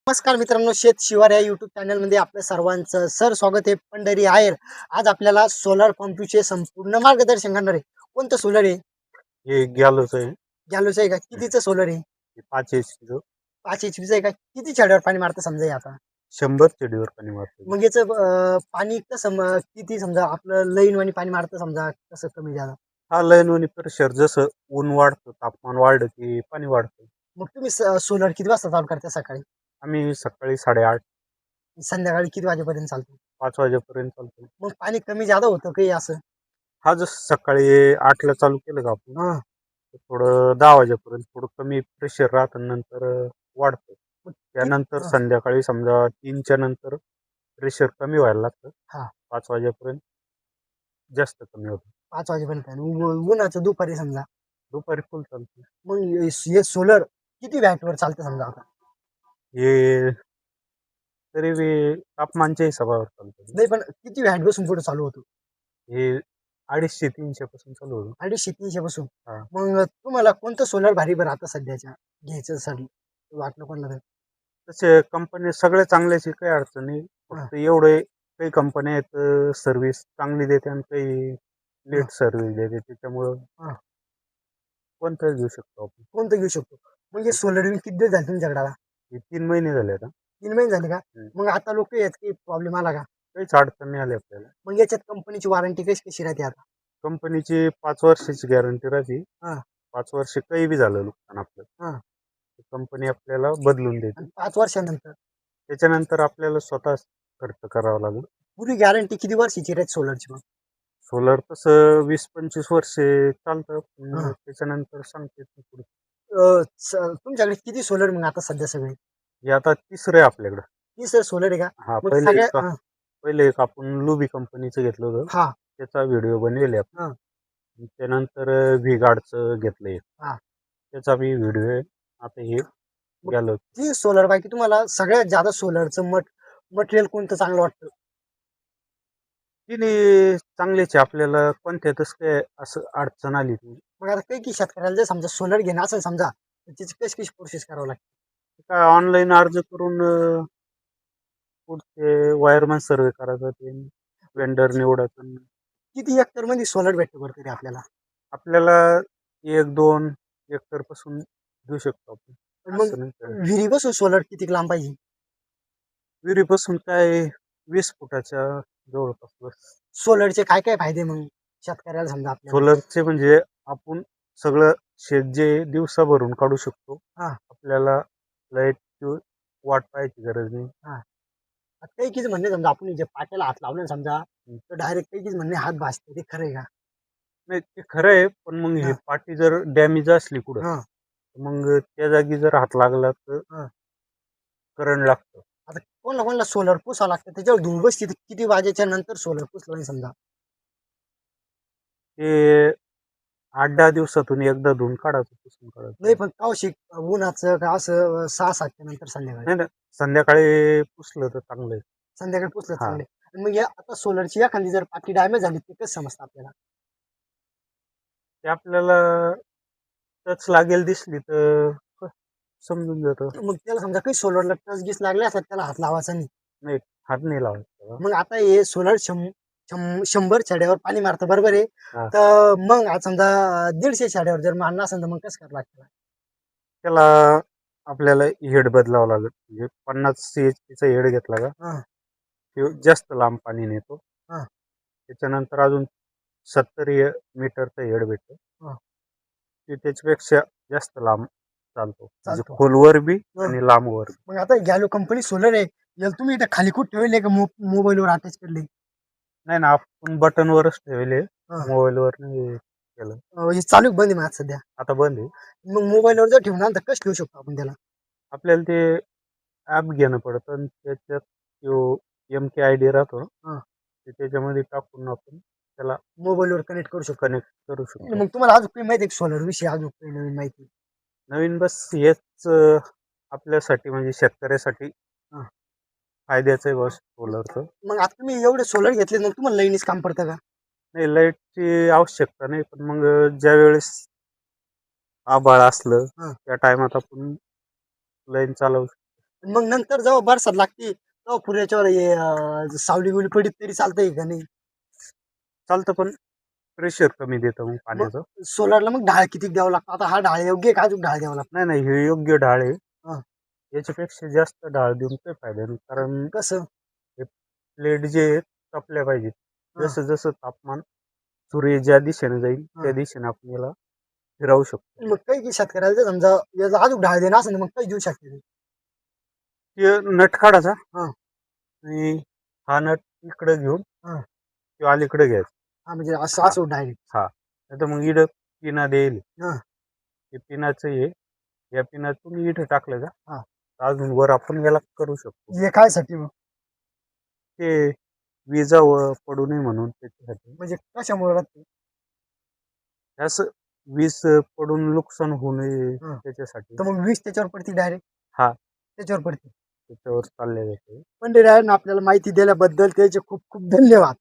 नमस्कार मित्रांनो, शेत शिवार या यूट्यूब चॅनलमध्ये आपल्या सर्वांचं स्वागत आहे. पंढरी आहेर. आज आपल्याला सोलर पंपचे संपूर्ण मार्गदर्शन करणार आहे. कोणतं सोलर आहे? हे गॅलोच आहे. गॅलोच आहे का? कितीचं सोलर आहे? 5 HP 5 HP आहे का? किती छड्यावर पाणी मारतं समजा हे आता? 100 चढीवर पाणी मारतो. मग याचं पाणी कसं किती समजा आपलं लाईन वाणी पाणी मारतं समजा कसं कमी झालं? हा लाईन आणि प्रेशर जसं ऊन वाढतं, तापमान वाढलं की पाणी वाढतं. मग तुम्ही सोलर किती वाजता चालू करता सकाळी? आम्ही सकाळी 8:30 संध्याकाळी किती वाजेपर्यंत चालतो? 5 वाजेपर्यंत चालतो. मग पाणी कमी जादा होतं काही असं? हा जसं सकाळी 8ला चालू केलं का आपण हा. तर थोडं 10 वाजेपर्यंत थोडं कमी प्रेशर राहतं, नंतर वाढतं. मग त्यानंतर हा. संध्याकाळी समजा 3च्या नंतर प्रेशर कमी व्हायला लागतं. हा. 5 वाजेपर्यंत जास्त कमी होतं. 5 वाजेपर्यंत उन्हाचं दुपारी समजा. दुपारी फुल चालतं. मग हे सोलर किती वॅटवर चालतं समजा आता? हे तरी बी तापमानच्या हिशोबावर चालतं. नाही, पण किती वॅट बसून पुढे चालू होतो? हे 250-300 पासून चालू होतं. 250-300 बसून. हा. मग तुम्हाला कोणतं सोलर भारी बरं आता सध्याच्या घ्यायचं साठी वाटलं कोणाला तर? तसे कंपनी सगळे चांगल्याची काही अडचण नाही. फक्त एवढे काही कंपन्या आहेत सर्व्हिस चांगली देते आणि काही लेट सर्व्हिस देते, त्याच्यामुळं कोणतंही घेऊ शकतो आपण. कोणतं घेऊ शकतो? म्हणजे सोलर बिल किती दिवस झाले तुमच्याकडे? हे 3 महिने झाले आता. 3 महिने झाले का? मग आता लोक येत की प्रॉब्लेम आला का? काहीच अडचण नाही आली आपल्याला. मग याच्यात कंपनीची वॉरंटी कशी राहते आता? कंपनीची 5 वर्षाची गॅरंटी राहते. हा. 5 वर्ष काही बी झालं नुकसान आपलं, हा. कंपनी आपल्याला बदलून देते. आणि 5 वर्षानंतर त्याच्यानंतर आपल्याला स्वतः खर्च करावा लागेल. पुरी गॅरंटी किती वर्षाची राहते सोलरची मग? सोलर तसं 20-25 वर्षे चालतं, पण त्याच्यानंतर सांगते पुढे. तुमच्याकडे किती सोलर मग आता सध्या सगळे? हे आता तिसरं आहे आपल्याकडं. 30 सोलर आहे का? हा, मग पहिले सगळ्या पहिले एक आपण लुबी कंपनीचं घेतलं होतं. हा. त्याचा व्हिडिओ बनवले आपण. हा. त्यानंतर व्ही गार्डचं घेतलंय, हा. त्याचा बी व्हिडिओ आहे. आता हे गेलो. ती सोलर बाकी तुम्हाला सगळ्यात जास्त सोलरचं मटेरियल कोणतं चांगलं वाटतं? तिने चांगलीच आहे. आपल्याला कोणत्यातच काय असं अडचण आली ती मग आता काही की शेतकऱ्याला जर समजा सोलर घेणं असेल समजा, तर त्याची कशी कशी प्रोसेस करावं लागते? काय ऑनलाईन अर्ज करून पुढचे वायरमॅन सर्वे करायचा, ते वेंडर निवडायचं. किती एकर मध्ये सोलर भेटतो बरं तरी आपल्याला? आपल्याला 1-2 एकर पासून घेऊ शकतो आपण. पण मग असं नाही काय. विहिरी बसून सोलर किती लांब पाहिजे? विहिरीपासून काय 20 फुटाच्या जवळपास बस. सोलरचे काय काय फायदे मग शेतकऱ्याला समजा आपल्याला? सोलरचे म्हणजे आपण सगळं शेत जे दिवसा भरून काढू शकतो. हा. आपल्याला लाईटची वाट पाहायची गरज नाही. हा. आता काही किती म्हणणे समजा आपण जे पाट्याला हात लावले समजा, तर डायरेक्ट काही म्हणणे हात भाजते, ते खरं आहे का? नाही, ते खरं आहे, पण मग हे पाटी जर डॅमेज असली कुठं, हा. मग त्या जागी जर हात लागला तर करंट लागतं. आता कोणाला सोलर पुसावं लागतं, त्याच्यावर धूळ बसते, तर किती वाजेच्या नंतर सोलर पुसलं नाही समजा? ते 8-10 दिवसातून एकदा धुवून काढायचं, पुसून काढायचं. नाही, पण कावशिक उन्हाचं का असं 6-7च्या नंतर संध्याकाळी? नाही, संध्याकाळी पुसलं तर चांगलं आहे. संध्याकाळी पुसलं हा. चांगले. मग आता सोलरची एखादी जर पाठी डॅमेज झाली, ते कसं समजतं आपल्याला? ते आपल्याला टच लागेल दिसली तर समजून जातं. मग त्याला समजा काही सोलरला टच गीस लागले असतात, त्याला हात लावायचा नाही. नाही, हात नाही लावायचा. मग आता हे सोलर 100 छड्यावर पाणी मारतं बरोबर आहे. हा. तर मग आज समजा 150 छड्यावर जर मारणार असेल तर मग कसं करावं लागतं? त्याला आपल्याला हेड बदलावं लागेल. म्हणजे 50 CHPचा हेड घेतला का हा. ते जास्त लांब पाणी नेतो. हा. त्याच्यानंतर अजून 70 मीटरचा हेड भेटतो. हा. ते त्याच्यापेक्षा जास्त लांब चालतो, म्हणजे चालतो. खोलवर बी आणि लांबवर. मग आता गॅलो कंपनी सोलर आहे, याला तुम्ही इथे खाली कुठे ठेवले का मोबाईलवर अटॅच केले? नाही ना, आपण बटनवरच ठेवले, हा. मोबाईलवर नाही केलं. हे चालू बंद आहे माझं सध्या. आता बंद आहे. मग मोबाईलवर जर ठेवणार तर कसं ठेवू शकतो आपण त्याला? आपल्याला ते ॲप घेणं पडतं आणि त्याच्यात तो MKID राहतो, ते त्याच्यामध्ये टाकून आपण त्याला मोबाईलवर कनेक्ट करू शकतो. कनेक्ट करू शकतो. मग तुम्हाला अजून काही माहिती आहे सोलर विषयी? अजून काही नवीन माहिती? नवीन बस हेच आपल्यासाठी, म्हणजे शेतकऱ्यासाठी फायद्याचं आहे बस सोलरचं. मग आता तुम्ही एवढे सोलर घेतले, मग तुम्हाला लाईनीच काम पडतं का? नाही, लाईटची आवश्यकता नाही, पण मग ज्या वेळेस आभाळ असलं त्या टायमात आपण लाईन चालवू शकतो. मग नंतर जेव्हा बरसात लागते तेव्हा पुऱ्याच्यावर सावली गुली पडीत तरी चालतंय का नाही? चालतं, पण प्रेशर कमी देतं मग पाण्याचं. सोलारला मग ढाळ किती द्यावं लागतं? आता हा ढाळ योग्य आहे का अजून ढाळ द्यावं लागतं? नाही नाही, हे योग्य ढाळ आहे. हा. याच्यापेक्षा जास्त ढाळ देऊन काही फायदा नाही, कारण कसं? हे प्लेट जे आहेत, तापल्या पाहिजेत. हा. जसं जसं तापमान सूर्य ज्या दिशेने जाईल हा. त्या दिशेने आपण याला फिरवू शकतो. मग काही की शेतकऱ्याला जर समजा याचा अजून ढाळ देणं असेल तर मग काही देऊ शकते ते. ते नट काढायचा हा. आणि हा नट इकडे घेऊन हा. किंवा अलीकडे घ्यायचा. हा म्हणजे असं हा. असं डायरेक्ट. हा, नाही तर मग इकडं पिना देईल. हा. हे पिनाचं आहे, या पिनातून इथं टाकलं का हा. अजून वर आपण याला करू शकतो. हे काय साठी मग? ते विजावर पडू नये म्हणून त्याच्यासाठी. म्हणजे कशामुळे राहते? असं वीज पडून नुकसान होऊ नये हा. त्याच्यासाठी. तर मग वीज त्याच्यावर पडते डायरेक्ट? हा, त्याच्यावर पडते. त्याच्यावर चालले जाते. पण आपल्याला माहिती दिल्याबद्दल त्याचे खूप खूप धन्यवाद.